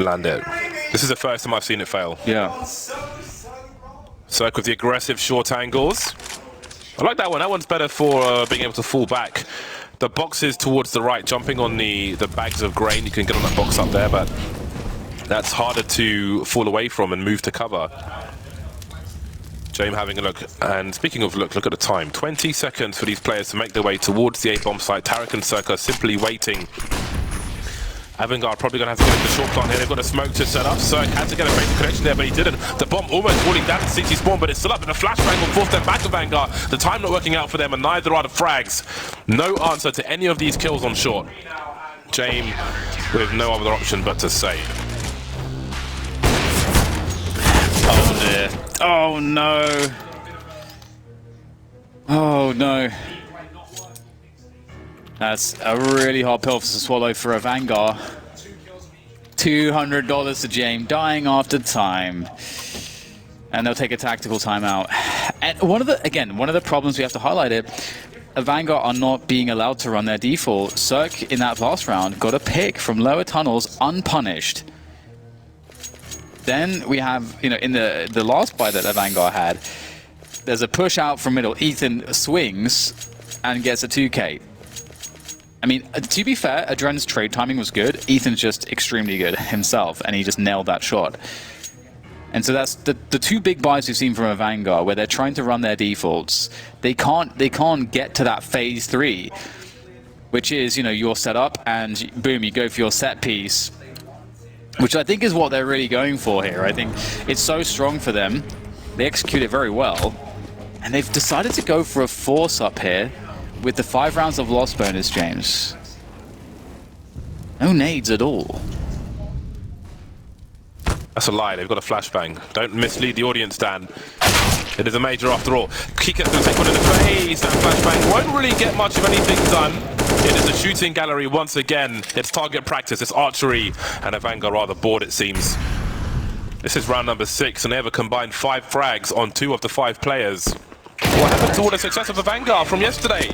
land it. This is the first time I've seen it fail. Yeah. Cirque with the aggressive short angles. I like that one. That one's better for being able to fall back. The boxes towards the right, jumping on the bags of grain. You can get on that box up there, but that's harder to fall away from and move to cover. James having a look, and speaking of look at the time. 20 seconds for these players to make their way towards the A-bomb site. Tarek and Cirque simply waiting. AVANGAR probably going to have to get the short plant here. They've got a smoke to set up. Cirque had to get a basic connection there, but he didn't. The bomb almost falling down to CT spawn, but it's still up, and a flashbang will force them back to AVANGAR. The time not working out for them, and neither are the frags. No answer to any of these kills on short. James with no other option but to save. Oh dear. Oh no. Oh no. That's a really hard pill to swallow for AVANGAR. $200 to James, dying after time. And they'll take a tactical timeout. And one of the problems we have to highlight it, AVANGAR are not being allowed to run their default. Cirque in that last round got a pick from lower tunnels unpunished. Then we have, in the last buy that AVANGAR had, there's a push out from middle. Ethan swings and gets a 2K. I mean, to be fair, Adren's trade timing was good. Ethan's just extremely good himself, and he just nailed that shot. And so that's the two big buys we've seen from AVANGAR, where they're trying to run their defaults. They can't get to that phase 3, which is, your setup, and boom, you go for your set piece, which I think is what they're really going for here. I think it's so strong for them. They execute it very well, and they've decided to go for a force up here with the 5 rounds of loss bonus, James. No nades at all. That's a lie. They've got a flashbang. Don't mislead the audience, Dan. It is a major after all. Kika's going to take one in the face. That flashbang won't really get much of anything done. It is a shooting gallery once again. It's target practice. It's archery. And AVANGAR rather bored, it seems. This is round number 6, and they have a combined 5 frags on 2 of the 5 players. What happened to all the success of AVANGAR from yesterday?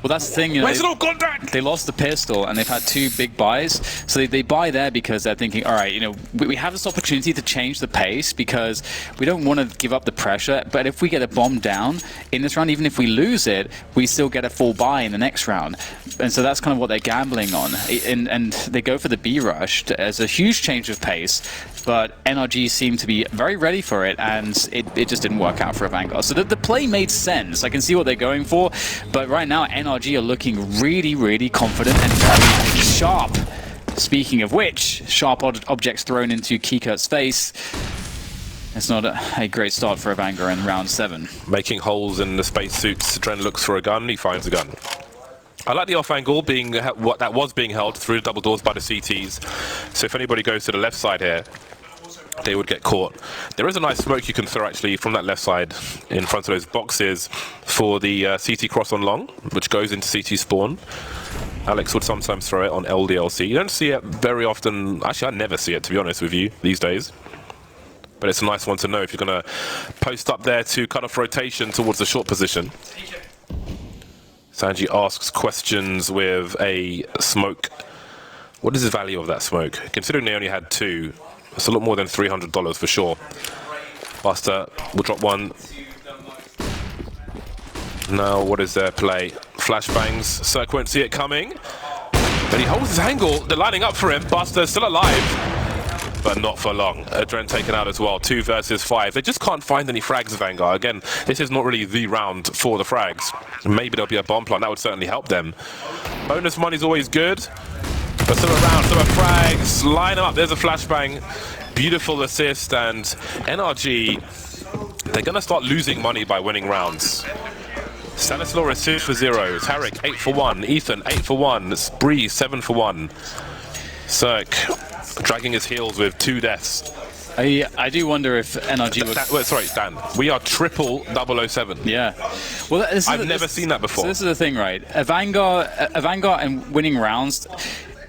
Well, that's the thing, they lost the pistol, and they've had 2 big buys. So they buy there because they're thinking, all right, we have this opportunity to change the pace because we don't want to give up the pressure. But if we get a bomb down in this round, even if we lose it, we still get a full buy in the next round. And so that's kind of what they're gambling on. And they go for the B rush as a huge change of pace. But NRG seemed to be very ready for it, and it just didn't work out for AVANGAR. So the play made sense. I can see what they're going for, but right now NRG are looking really, really confident and sharp. Speaking of which, sharp objects thrown into Kikurt's face. It's not a great start for AVANGAR in round 7. Making holes in the spacesuits. Dren looks for a gun, he finds a gun. I like the off angle being what that was being held through the double doors by the CTs. So if anybody goes to the left side here, they would get caught. There is a nice smoke you can throw actually from that left side in front of those boxes for the CT cross on long, which goes into CT spawn. Alex would sometimes throw it on LDLC. You don't see it very often. Actually, I never see it, to be honest with you, these days. But it's a nice one to know if you're going to post up there to cut off rotation towards the short position. Sanji asks questions with a smoke. What is the value of that smoke? Considering they only had 2, it's a lot more than $300 for sure. Buster will drop one. Now, what is their play? Flashbangs. Cirque won't see it coming. But he holds his angle. They're lining up for him. Buster still alive, but not for long. Adren taken out as well. 2 versus 5. They just can't find any frags of AVANGAR. Again, this is not really the round for the frags. Maybe there'll be a bomb plant. That would certainly help them. Bonus money's always good. But still around, still a frags. Line them up. There's a flashbang. Beautiful assist. And NRG, they're going to start losing money by winning rounds. Stanislaw is 2 for 0. Tarek 8 for 1. Ethan 8 for 1. Spree 7 for 1. Cirque dragging his heels with 2 deaths. I do wonder if NRG would... Sorry, Dan. We are triple 007. Yeah. Well, I've never seen that before. So this is the thing, right? AVANGAR and winning rounds,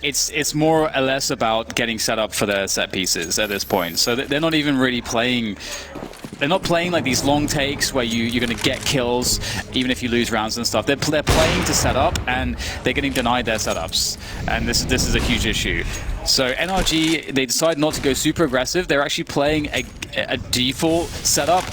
it's more or less about getting set up for their set pieces at this point. So they're not even really playing... They're not playing like these long takes where you're going to get kills even if you lose rounds and stuff. They're playing to set up, and they're getting denied their setups. And this is a huge issue. So NRG, they decide not to go super aggressive. They're actually playing a default setup.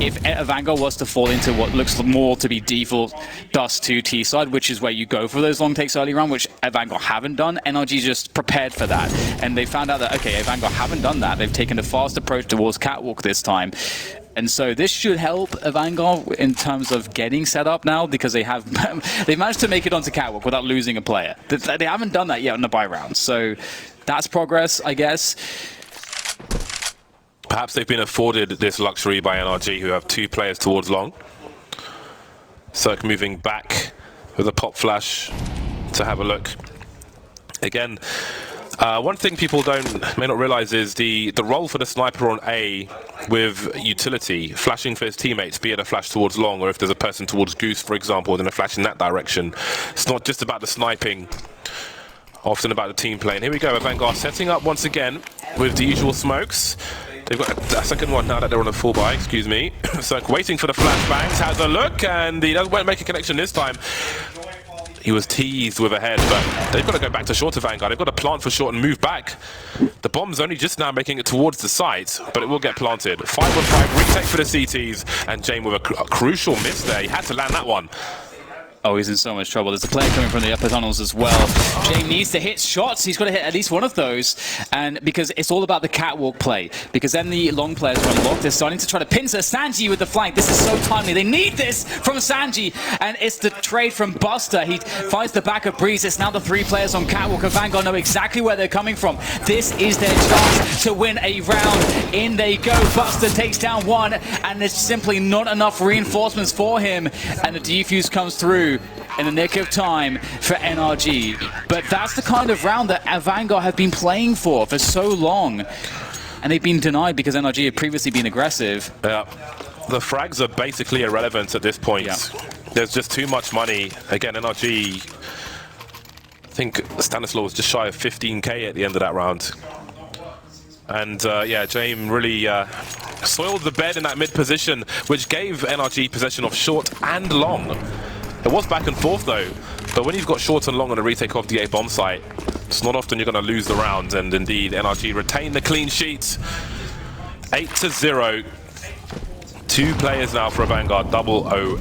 If AVANGAR was to fall into what looks more to be default Dust 2 T side, which is where you go for those long takes early round, which AVANGAR haven't done, NRG just prepared for that. And they found out that, okay, AVANGAR haven't done that. They've taken a fast approach towards Catwalk this time. And so this should help AVANGAR in terms of getting set up now, because they have they managed to make it onto Catwalk without losing a player. They haven't done that yet in the buy round. So that's progress, I guess. Perhaps they've been afforded this luxury by NRG, who have 2 players towards long. Cirque moving back with a pop flash to have a look. Again, one thing people may not realize is the role for the sniper on A with utility, flashing for his teammates, be it a flash towards long, or if there's a person towards Goose, for example, then a flash in that direction. It's not just about the sniping, often about the team play. And here we go, AVANGAR setting up once again with the usual smokes. They've got a second one now that they're on a full buy, excuse me. So waiting for the flashbangs, has a look, and he won't make a connection this time. He was teased with a head, but they've got to go back to short to AVANGAR. They've got to plant for short and move back. The bomb's only just now making it towards the site, but it will get planted. 5-on-5 retake for the CTs, and Jame with a crucial miss there. He had to land that one. Oh, he's in so much trouble. There's a player coming from the upper tunnels as well. Jame needs to hit shots. He's got to hit at least one of those. And because it's all about the catwalk play. Because then the long players are unlocked. They're starting to try to pincer Sanji with the flank. This is so timely. They need this from Sanji. And it's the trade from Buster. He finds the back of Breeze. It's now the 3 players on catwalk. AVANGAR know exactly where they're coming from. This is their chance to win a round. In they go. Buster takes down 1. And there's simply not enough reinforcements for him. And the defuse comes through in the nick of time for NRG. But that's the kind of round that AVANGAR have been playing for so long. And they've been denied because NRG had previously been aggressive. Yeah, the frags are basically irrelevant at this point. Yeah. There's just too much money. Again, NRG, I think Stanislaw was just shy of 15k at the end of that round. And yeah, Jame really soiled the bed in that mid position, which gave NRG possession of short and long. It was back and forth though, but when you've got short and long on a retake of the A bomb site, it's not often you're going to lose the round, and indeed NRG retain the clean sheet. 8-0. 2 players now for AVANGAR,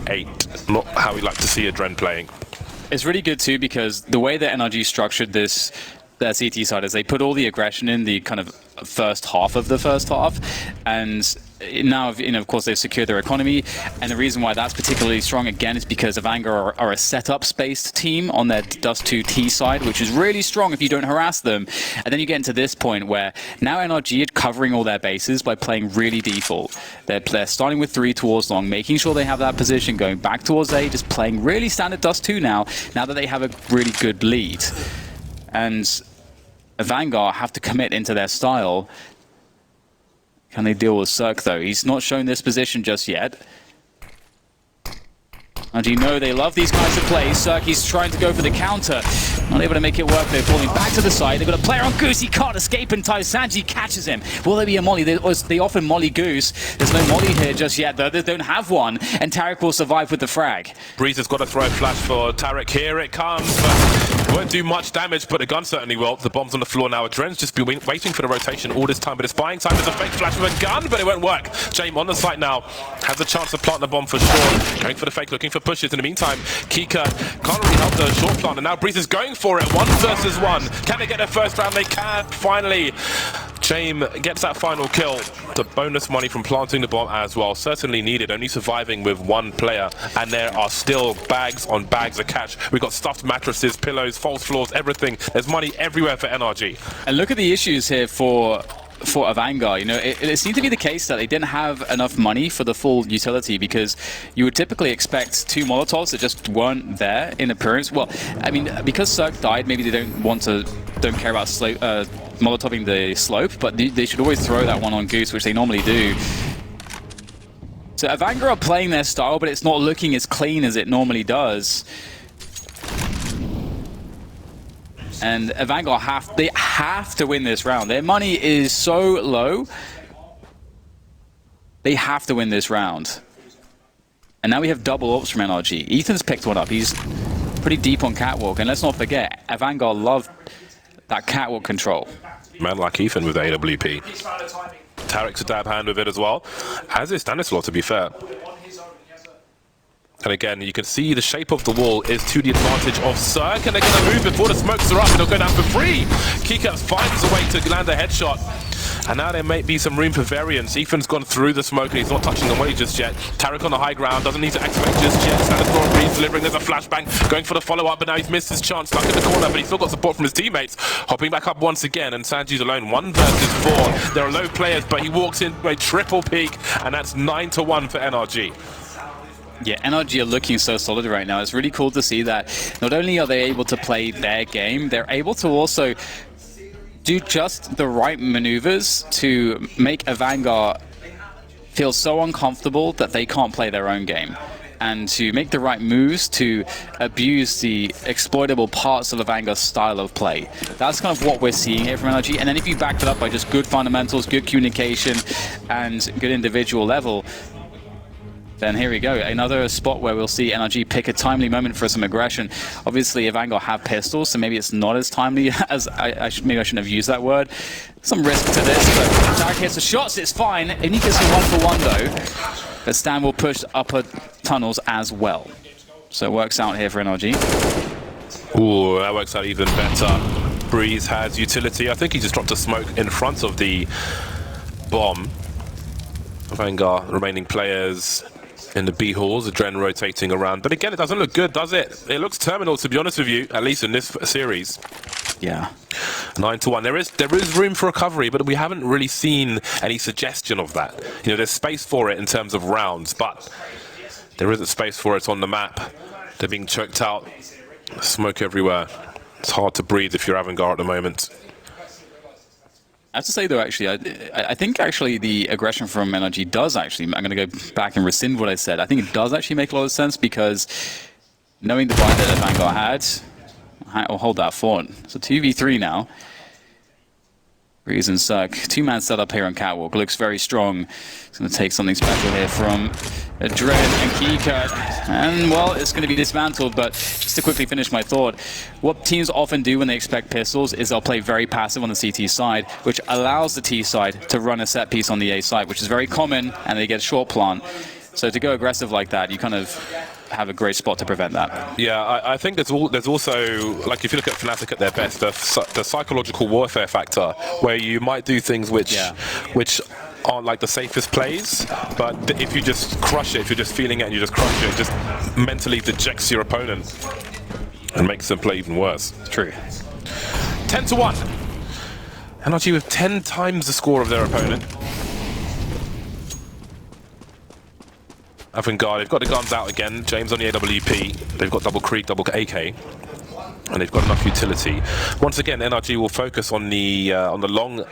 008. Not how we like to see Adren playing. It's really good too, because the way that NRG structured this, their CT side, is they put all the aggression in the kind of first half of the first half, and now, of course, they've secured their economy, and the reason why that's particularly strong again is because AVANGAR are a setup-spaced team on their Dust 2 T side, which is really strong if you don't harass them. And then you get into this point where now NRG are covering all their bases by playing really default. They're starting with 3 towards long, making sure they have that position, going back towards A, just playing really standard Dust 2 now that they have a really good lead. And AVANGAR have to commit into their style. Can they deal with Cirque though? He's not shown this position just yet. And you know they love these kinds of plays. Cirque, he's trying to go for the counter. Not able to make it work. They're falling back to the side. They've got a player on Goose. He can't escape in time. Sanji catches him. Will there be a molly? They often molly Goose. There's no molly here just yet though. They don't have one. And Tarek will survive with the frag. Breeze has got to throw a flash for Tarek. Here it comes. But it won't do much damage, but the gun certainly will. The bomb's on the floor now. Adren's just been waiting for the rotation all this time, but it's buying time. There's a fake flash with a gun, but it won't work. Jame on the site now. Has a chance to plant the bomb for sure. Going for the fake, looking for pushes. In the meantime, Kika can't really help the short plant, and now Breeze is going for it. 1 versus 1. Can they get their first round? They can, finally. Jame gets that final kill. The bonus money from planting the bomb as well. Certainly needed, only surviving with 1 player. And there are still bags on bags of cash. We've got stuffed mattresses, pillows, false floors, everything. There's money everywhere for NRG. And look at the issues here for AVANGAR. You know, it seemed to be the case that they didn't have enough money for the full utility, because you would typically expect 2 Molotovs that just weren't there in appearance. Well, I mean, because Cirque died, maybe they don't care about Molotoving the slope, but they should always throw that one on Goose, which they normally do. So AVANGAR are playing their style, but it's not looking as clean as it normally does. And AVANGAR have to win this round. Their money is so low. They have to win this round. And now we have double ops from NRG. Ethan's picked one up. He's pretty deep on Catwalk. And let's not forget, AVANGAR love that catwalk control. Man like Ethan with the AWP. Tarek's a dab hand with it as well, as is Stanislaw, to be fair. And again, you can see the shape of the wall is to the advantage of Cirque, and they're going to move before the smokes are up, and they'll go down for free. Kika finds a way to land a headshot. And now there may be some room for variance. Ethan's gone through the smoke and he's not touching the money just yet. Tarek on the high ground, doesn't need to activate just yet. Stanislaw and Breeze delivering, there's a flashbang, going for the follow-up, but now he's missed his chance, stuck in the corner, but he's still got support from his teammates. Hopping back up once again, and Sanji's alone, 1 versus 4. There are low players, but he walks in a triple peak, and that's 9-1 for NRG. Yeah, NRG are looking so solid right now. It's really cool to see that not only are they able to play their game, they're able to also do just the right maneuvers to make AVANGAR feel so uncomfortable that they can't play their own game, and to make the right moves to abuse the exploitable parts of AVANGAR's style of play. That's kind of what we're seeing here from NRG, and then if you back that up by just good fundamentals, good communication, and good individual level, then here we go, another spot where we'll see NRG pick a timely moment for some aggression. Obviously, AVANGAR have pistols, so maybe it's not as timely as maybe I shouldn't have used that word. Some risk to this, but Tarek hits the shots, it's fine. And he gets a 1-for-1 though, but Stan will push upper tunnels as well. So it works out here for NRG. Ooh, that works out even better. Breeze has utility. I think he just dropped a smoke in front of the bomb. AVANGAR remaining players in the B halls, Adren rotating around. But again, it doesn't look good, does it? It looks terminal, to be honest with you, at least in this series. Yeah. 9-1. There is room for recovery, but we haven't really seen any suggestion of that. You know, there's space for it in terms of rounds, but there isn't space for it on the map. They're being choked out. Smoke everywhere. It's hard to breathe if you're AVANGAR at the moment. I have to say though, actually, I think actually the aggression from NRG does actually, I'm going to go back and rescind what I said. I think it does actually make a lot of sense, because knowing the buy that AVANGAR had, I'll hold that fort. So 2v3 now. Breeze and Cirque. 2-man setup here on Catwalk. Looks very strong. It's going to take something special here from Adren and Kika. And, well, it's going to be dismantled, but just to quickly finish my thought, what teams often do when they expect pistols is they'll play very passive on the CT side, which allows the T side to run a set piece on the A side, which is very common, and they get short plant. So to go aggressive like that, you kind of have a great spot to prevent that. Yeah, I think there's also, like, if you look at Fnatic at their best, the psychological warfare factor, where you might do things which aren't like the safest plays, but if you just crush it, if you're just feeling it and you just crush it, it just mentally dejects your opponent and makes them play even worse. True. 10-1. NRG with 10 times the score of their opponent. AVANGAR, they've got the guns out again. James on the AWP. They've got double Krieg, double AK, and they've got enough utility. Once again, NRG will focus on the long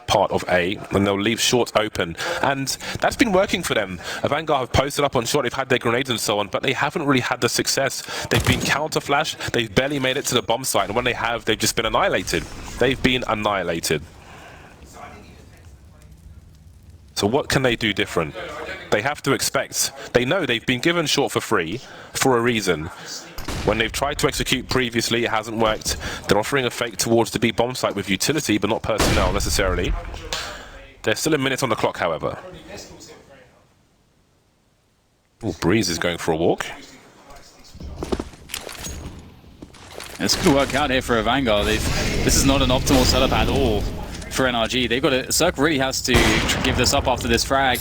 part of A, and they'll leave short open, and that's been working for them. AVANGAR have posted up on short, they've had their grenades and so on, but they haven't really had the success. They've been counter flash, they've barely made it to the bomb site, and when they have, they've just been annihilated. They've been annihilated. So what can they do different? They have to expect, they know they've been given short for free for a reason. When they've tried to execute previously, it hasn't worked. They're offering a fake towards the B bomb site with utility, but not personnel necessarily. There's still a minute on the clock, however. Ooh, Breeze is going for a walk. It's going to work out here for AVANGAR. This is not an optimal setup at all for NRG. They've got to, Cirque really has to give this up after this frag.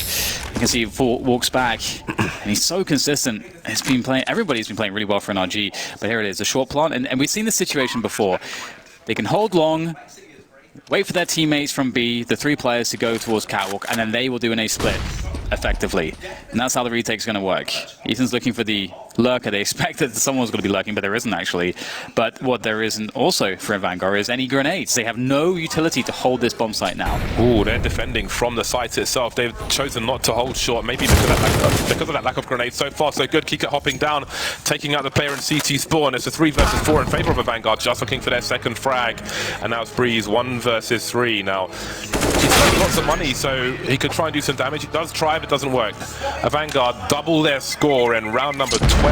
You can see he walks back, and he's so consistent. He's been playing, everybody's been playing really well for NRG, but here it is, a short plant, and we've seen this situation before. They can hold long, wait for their teammates from B, the 3 players, to go towards Catwalk, and then they will do an A split effectively. And that's how the retake's going to work. Ethan's looking for the lurker. They expect that someone's going to be lurking, but there isn't actually. But what there isn't also for AVANGAR is any grenades. They have no utility to hold this bomb site now. Ooh, they're defending from the site itself. They've chosen not to hold short, maybe because of that lack of grenades. So far, so good. Kika hopping down, taking out the player in CT spawn. It's a 3 versus 4 in favor of AVANGAR, just looking for their second frag. And now it's Breeze, 1 versus 3. Now, he's got lots of money, so he could try and do some damage. He does try, but it doesn't work. AVANGAR double their score in round number 12.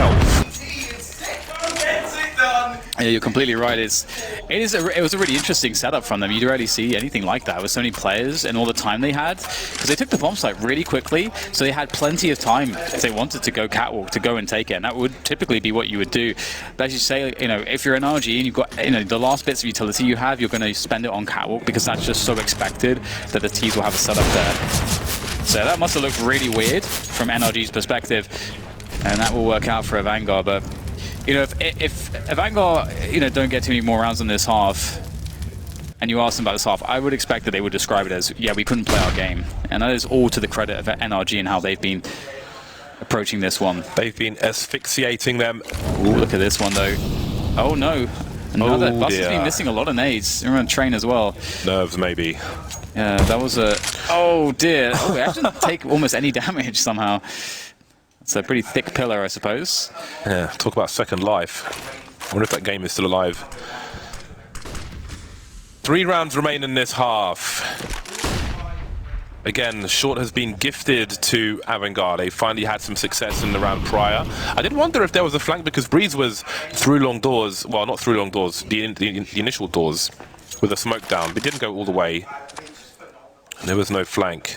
Yeah, you're completely right. It was a really interesting setup from them. You rarely see anything like that with so many players and all the time they had, because they took the bomb site really quickly, so they had plenty of time if they wanted to go catwalk to go and take it, and that would typically be what you would do. But as you say, you know, if you're an NRG and you've got, you know, the last bits of utility you have, you're going to spend it on catwalk because that's just so expected that the T's will have a setup there. So that must have looked really weird from NRG's perspective, and that will work out for AVANGAR. But you know, if AVANGAR, you know, don't get too many more rounds in this half, and you ask them about this half, I would expect that they would describe it as, yeah, we couldn't play our game. And that is all to the credit of NRG and how they've been approaching this one. They've been asphyxiating them. Ooh, look at this one, though. Oh, no. Another. Oh, Buster's been missing a lot of nades. They're on train as well. Nerves, maybe. Yeah, that was a... Oh, dear. Oh, we actually didn't take almost any damage somehow. It's a pretty thick pillar, I suppose. Yeah, talk about second life. I wonder if that game is still alive. 3 rounds remain in this half. Again, short has been gifted to AVANGAR. They finally had some success in the round prior. I did wonder if there was a flank because Breeze was through long doors. Well, not through long doors, the initial doors with a smoke down. They didn't go all the way. There was no flank.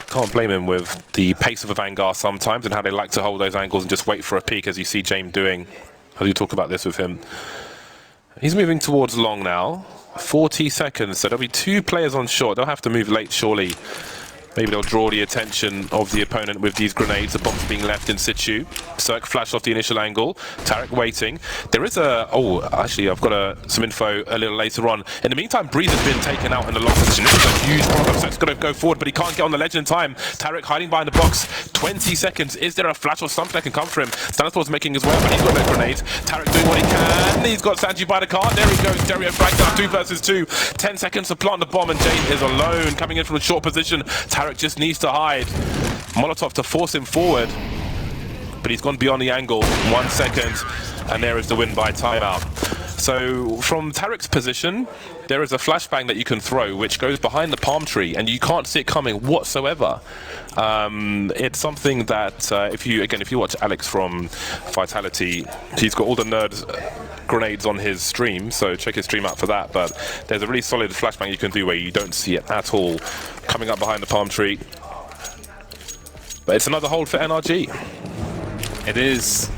Can't blame him with the pace of AVANGAR sometimes and how they like to hold those angles and just wait for a peek, as you see James doing. How do you talk about this with him? He's moving towards long now. 40 seconds, so there'll be 2 players on short. They'll have to move late, surely. Maybe they'll draw the attention of the opponent with these grenades. The bomb's being left in situ. Cirque flashed off the initial angle. Tarek waiting. There is a... Oh, actually, I've got some info a little later on. In the meantime, Breeze has been taken out in the long position. This is a huge problem. Cirque's got to go forward, but he can't get on the ledge in time. Tarek hiding behind the box. 20 seconds. Is there a flash or something that can come for him? Stanislaus making his way, but he's got no grenades. Tarek doing what he can. He's got Sanji by the car. There he goes. Dario flags up 2 versus 2. 10 seconds to plant the bomb, and Jane is alone, coming in from a short position. Tarek just needs to hide. Molotov to force him forward, but he's gone beyond the angle. 1 second, and there is the win by timeout. So from Tarek's position, there is a flashbang that you can throw, which goes behind the palm tree, and you can't see it coming whatsoever. It's something that if you watch Alex from Vitality, he's got all the nerd grenades on his stream, so check his stream out for that. But there's a really solid flashbang you can do where you don't see it at all coming up behind the palm tree. But it's another hold for NRG. It is.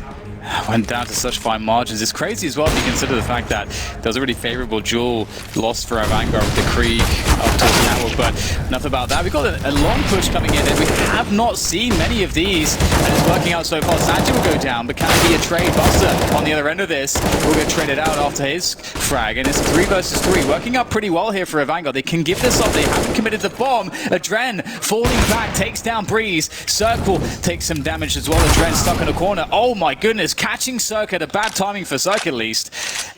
Went down to such fine margins. It's crazy as well if you consider the fact that there was a really favorable duel lost for AVANGAR with the Krieg up towards Catwalk, but enough about that. We've got a long push coming in, and we have not seen many of these, and it's working out so far. Sanji will go down, but can it be a trade? Buster on the other end of this will get traded out after his frag, and it's 3 versus 3, working out pretty well here for AVANGAR. They can give this up. They haven't committed the bomb. Adren falling back, takes down Breeze. Circle takes some damage as well. Adren stuck in a corner. Oh my goodness. Catching Cirque at a bad timing for Cirque at least,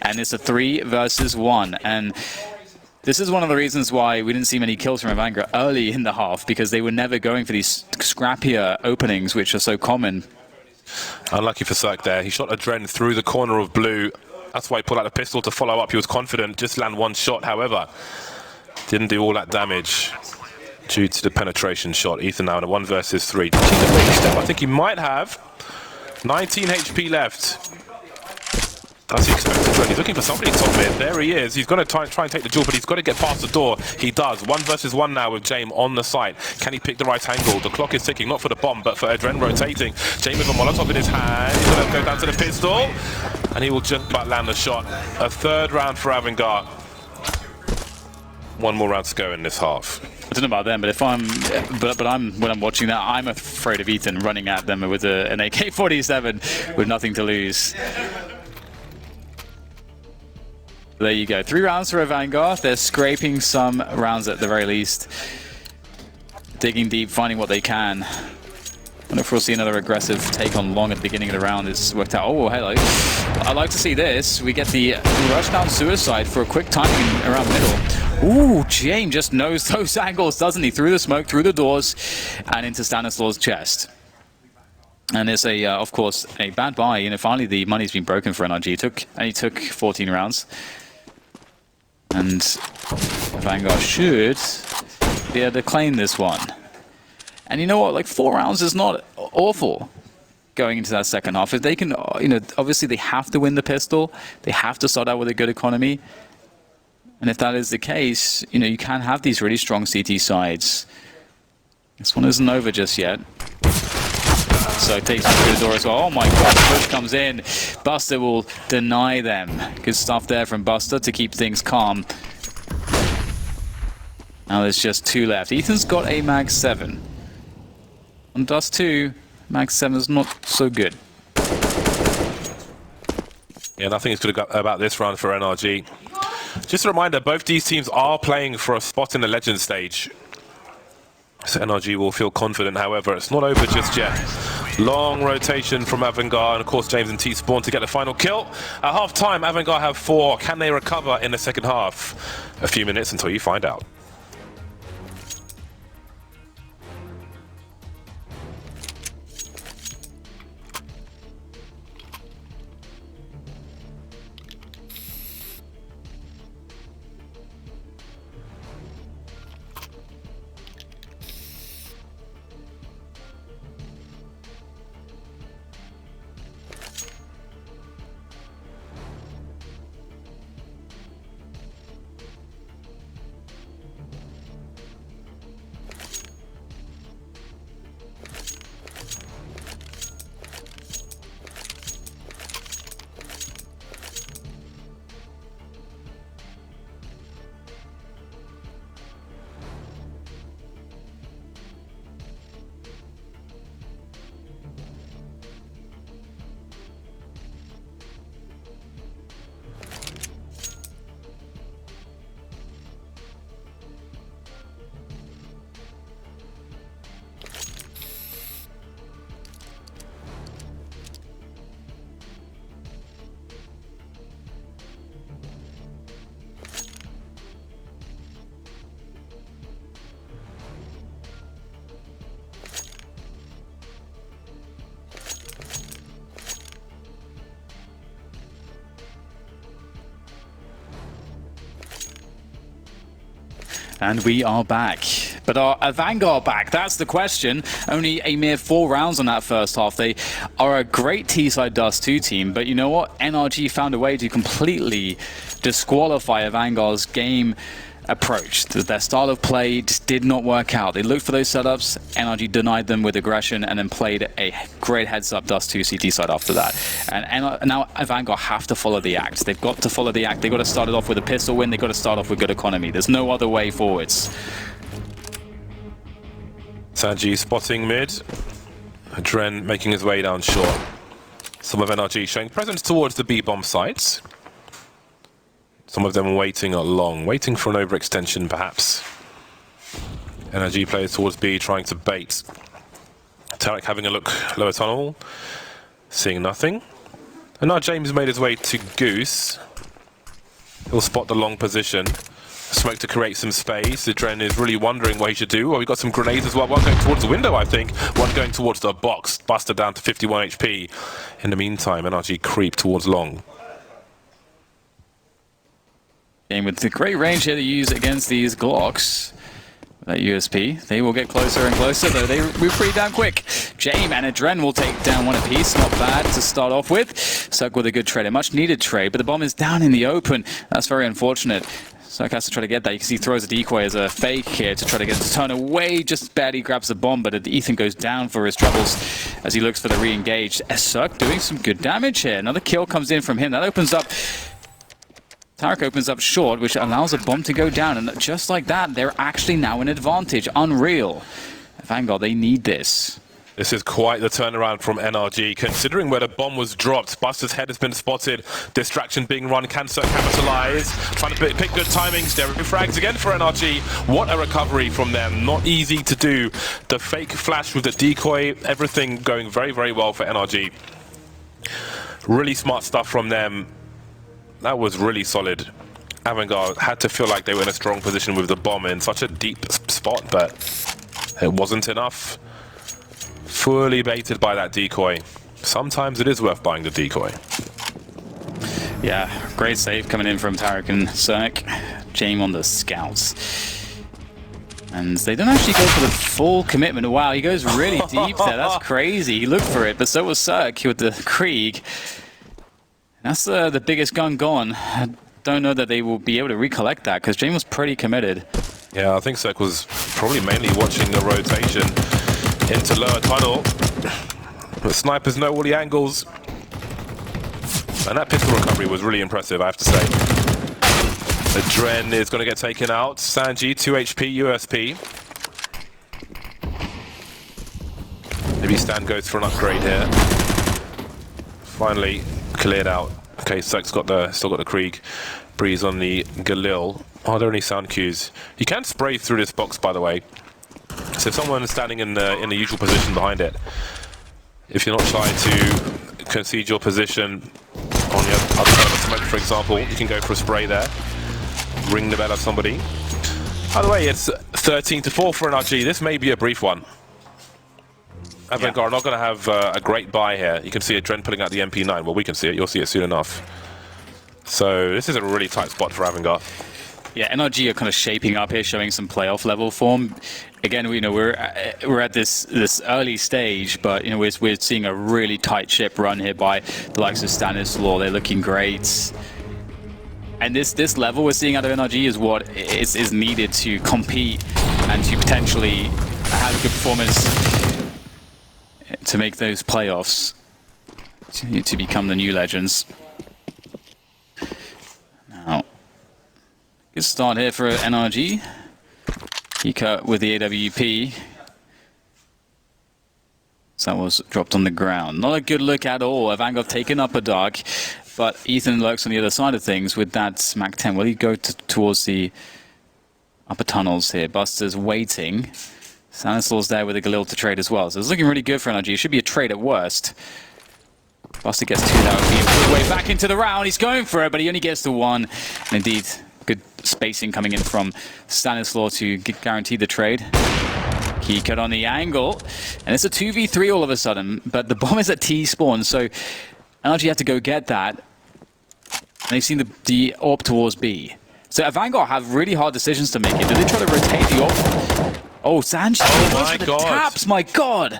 and it's a 3 versus 1. And this is one of the reasons why we didn't see many kills from AVANGAR early in the half, because they were never going for these scrappier openings, which are so common. Unlucky for Cirque there. He shot Adren through the corner of blue. That's why he pulled out the pistol to follow up. He was confident, just land 1 shot, however. Didn't do all that damage due to the penetration shot. Ethan now in a 1 versus 3. I think he might have 19 HP left. That's the expected run. He's looking for somebody top mid. There he is. He's going to try and take the duel, but he's got to get past the door. He does. 1 versus 1 now with James on the site. Can he pick the right angle? The clock is ticking, not for the bomb, but for Adren rotating. James with a Molotov in his hand. He's going to go down to the pistol, and he will just about land the shot. A 3rd round for AVANGAR. 1 more round to go in this half. I don't know about them, but if when I'm watching that, I'm afraid of Ethan running at them with an AK-47 with nothing to lose. There you go. 3 rounds for AVANGAR. They're scraping some rounds at the very least. Digging deep, finding what they can. And if we'll see another aggressive take on long at the beginning of the round, it's worked out. Oh, hello. I'd like to see this. We get the rush down suicide for a quick timing around the middle. Ooh, James just knows those angles, doesn't he? Through the smoke, through the doors, and into Stanislaus' chest. And it's of course, a bad buy. You know, finally the money's been broken for NRG. Only took 14 rounds. And AVANGAR should be able to claim this one. And you know what? Like 4 rounds is not awful. going into that second half. If they can, obviously they have to win the pistol. They have to start out with a good economy. And if that is the case, you can have these really strong CT sides. This one isn't over just yet. So it takes him through the door as well. Oh my god, push comes in. Buster will deny them. Good stuff there from Buster to keep things calm. Now there's just 2 left. Ethan's got a Mag 7. On Dust 2, Mag 7 is not so good. Yeah, nothing is good about this round for NRG. Just a reminder, both these teams are playing for a spot in the Legend stage. So NRG will feel confident, however, it's not over just yet. Long rotation from AVANGAR, and of course James and T spawn to get the final kill. At half-time, AVANGAR have 4. Can they recover in the second half? A few minutes until you find out. And we are back. But are AVANGAR back? That's the question. Only a mere 4 rounds on that first half. They are a great T-side Dust 2 team, but you know what? NRG found a way to completely disqualify AVANGAR's game approach. Their style of play just did not work out. They looked for those setups, NRG denied them with aggression, and then played a great heads-up Dust 2 CT side after that. And now AVANGAR have to follow the act. They've got to follow the act. They've got to start it off with a pistol win. They've got to start off with good economy. There's no other way forwards. Sanji spotting mid. Dren making his way down short. Some of NRG showing presence towards the B-bomb sites. Some of them waiting long, waiting for an overextension perhaps. NRG players towards B trying to bait. Tarek having a look lower tunnel, seeing nothing. And now James made his way to Goose. He'll spot the long position. Smoke to create some space. The Dren is really wondering what he should do. Well, we've got some grenades as well. One going towards the window, I think. One going towards the box. Buster down to 51 HP. In the meantime, NRG creep towards long. And with the great range here to use against these Glocks, that USP, they will get closer and closer, though they move pretty damn quick. Jame and Adren will take down one apiece, not bad to start off with. Suck with a good trade, a much needed trade, but the bomb is down in the open. That's very unfortunate. Suck has to try to get that. You can see he throws a decoy as a fake here to try to get it to turn away, just barely grabs the bomb, but Ethan goes down for his troubles as he looks for the re-engage. Suck doing some good damage here. Another kill comes in from him. That opens up... Tarek opens up short, which allows a bomb to go down, and just like that, they're actually now in advantage. Unreal. AVANGAR, they need this. This is quite the turnaround from NRG, considering where the bomb was dropped. Buster's head has been spotted, distraction being run, Cancer capitalize, trying to pick good timings. There are frags again for NRG. What a recovery from them, not easy to do. The fake flash with the decoy, everything going very, very well for NRG. Really smart stuff from them. That was really solid. AVANGAR had to feel like they were in a strong position with the bomb in such a deep spot, but it wasn't enough. Fully baited by that decoy. Sometimes it is worth buying the decoy. Yeah, great save coming in from Tarek and Cirque. Jame on the scouts. And they don't actually go for the full commitment. Wow, he goes really deep there. That's crazy. He looked for it, but so was Cirque with the Krieg. That's the biggest gun gone. I don't know that they will be able to recollect that because Jane was pretty committed. Yeah, I think Cirque was probably mainly watching the rotation into lower tunnel. But snipers know all the angles. And that pistol recovery was really impressive, I have to say. The Dren is going to get taken out. Sanji, 2 HP, USP. Maybe Stan goes for an upgrade here. Finally cleared out. Okay, Cirque's got still got the Krieg. Breeze on the Galil. Are there any sound cues? You can spray through this box, by the way. So if someone's standing in the usual position behind it, if you're not trying to concede your position on the other side of the smoke, for example, you can go for a spray there. Ring the bell of somebody. By the way, it's 13-4 for NRG. This may be a brief one. AVANGAR are not going to have a great buy here. You can see a Dren pulling out the MP9. Well, we can see it. You'll see it soon enough. So this is a really tight spot for AVANGAR. Yeah, NRG are kind of shaping up here, showing some playoff level form. Again, we're at this early stage, but we're seeing a really tight ship run here by the likes of Stanislaw. They're looking great. And this level we're seeing out of NRG is what is needed to compete and to potentially have a good performance to make those playoffs, to become the new legends. Now, good start here for NRG. He cut with the AWP. So that was dropped on the ground. Not a good look at all. AVANGAR taken up a dark, but Ethan lurks on the other side of things with that Mac 10. Will he go towards the upper tunnels here? Buster's waiting. Stanislaw's there with a Galil to trade as well. So it's looking really good for NRG. It should be a trade at worst. Buster gets 2. That would be a good way back into the round. He's going for it, but he only gets to 1. And indeed, good spacing coming in from Stanislaw to guarantee the trade. Key cut on the angle, and it's a 2v3 all of a sudden, but the bomb is at T spawn, so NRG have to go get that. And they've seen the AWP towards B. So AVANGAR have really hard decisions to make it. Do they try to rotate the AWP? Oh, Sanji! Oh my God! Taps, my God!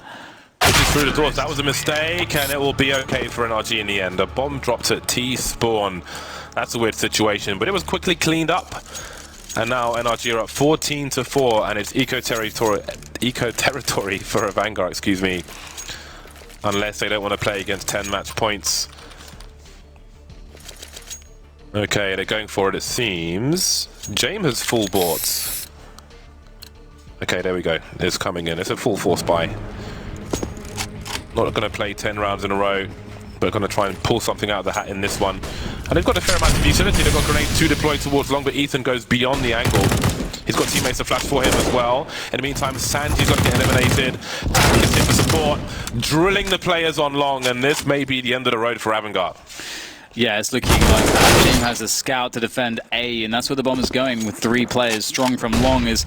Pushes through the doors. That was a mistake, and it will be okay for NRG in the end. A bomb dropped at T spawn. That's a weird situation, but it was quickly cleaned up. And now NRG are up 14-4, and it's eco territory for AVANGAR, excuse me. Unless they don't want to play against 10 match points. Okay, they're going for it, it seems. James has full boards. Okay, there we go. It's coming in. It's a full force buy. Not going to play 10 rounds in a row, but going to try and pull something out of the hat in this one. And they've got a fair amount of utility. They've got grenades to deploy towards long, but Ethan goes beyond the angle. He's got teammates to flash for him as well. In the meantime, Sanji's got to get eliminated. He's in for support, drilling the players on long, and this may be the end of the road for AVANGAR. Yeah, it's looking like that. Team has a scout to defend A, and that's where the bomb is going with 3 players strong from long as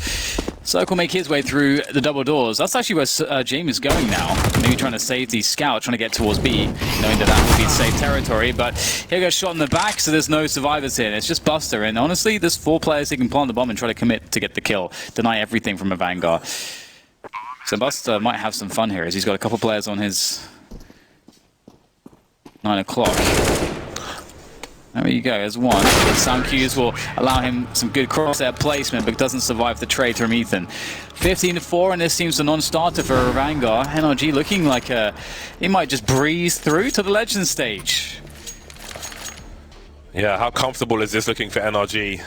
Circle make his way through the double doors. That's actually where James is going now. Maybe trying to save the scout, trying to get towards B, knowing that that would be safe territory. But here goes shot in the back, so there's no survivors here. It's just Buster, and honestly, there's 4 players who can plant the bomb and try to commit to get the kill. Deny everything from AVANGAR. So Buster might have some fun here, as he's got a couple players on his 9 o'clock. There you go, there's 1. Sound cues will allow him some good crosshair placement, but doesn't survive the trade from Ethan. 15-4, and this seems a non-starter for AVANGAR. NRG looking like he might just breeze through to the Legend stage. Yeah, how comfortable is this looking for NRG?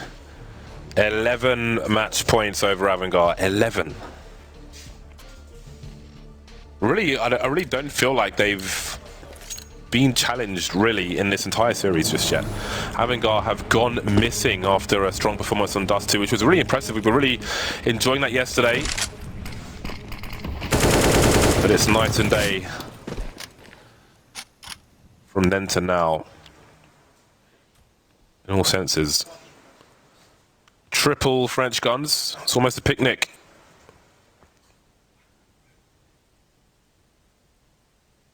11 match points over AVANGAR. 11. Really, I really don't feel like they've been challenged really in this entire series just yet. AVANGAR have gone missing after a strong performance on Dust 2, which was really impressive. We were really enjoying that yesterday. But it's night and day from then to now, in all senses. Triple French guns. It's almost a picnic.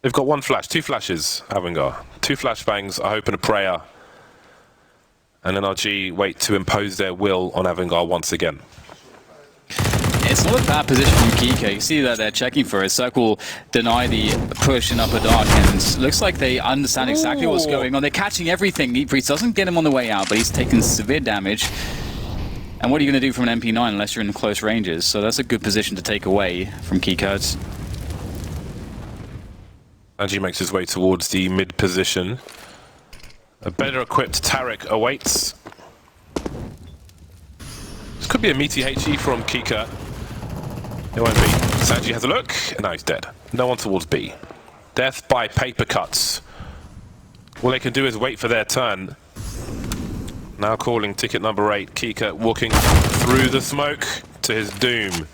They've got 1 flash, 2 flashes, AVANGAR. 2 flashbangs, a hope and a prayer. And NRG wait to impose their will on AVANGAR once again. it's not a bad position from Kika. You see that they're checking for it. Circle deny the push in upper dark, and looks like they understand exactly what's going on. They're catching everything. Neat Priest doesn't get him on the way out, but he's taking severe damage. And what are you going to do from an MP9 unless you're in close ranges? So that's a good position to take away from Keycards. NRG makes his way towards the mid position. A better equipped Taric awaits. This could be a meaty HE from Kika. It won't be. Sanji has a look, and now he's dead. No one towards B. Death by paper cuts. All they can do is wait for their turn. Now calling ticket number 8, Kika walking through the smoke to his doom.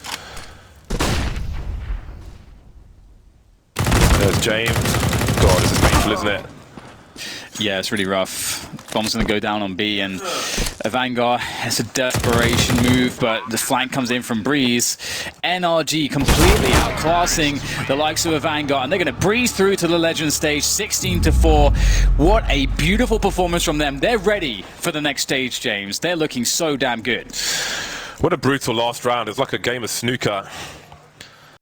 There's James. God, this is painful, isn't it? Yeah, it's really rough. Bomb's going to go down on B, and AVANGAR has a desperation move, but the flank comes in from Breeze. NRG completely outclassing the likes of AVANGAR, and they're going to breeze through to the Legend stage, 16-4. What a beautiful performance from them. They're ready for the next stage, James. They're looking so damn good. What a brutal last round. It's like a game of snooker.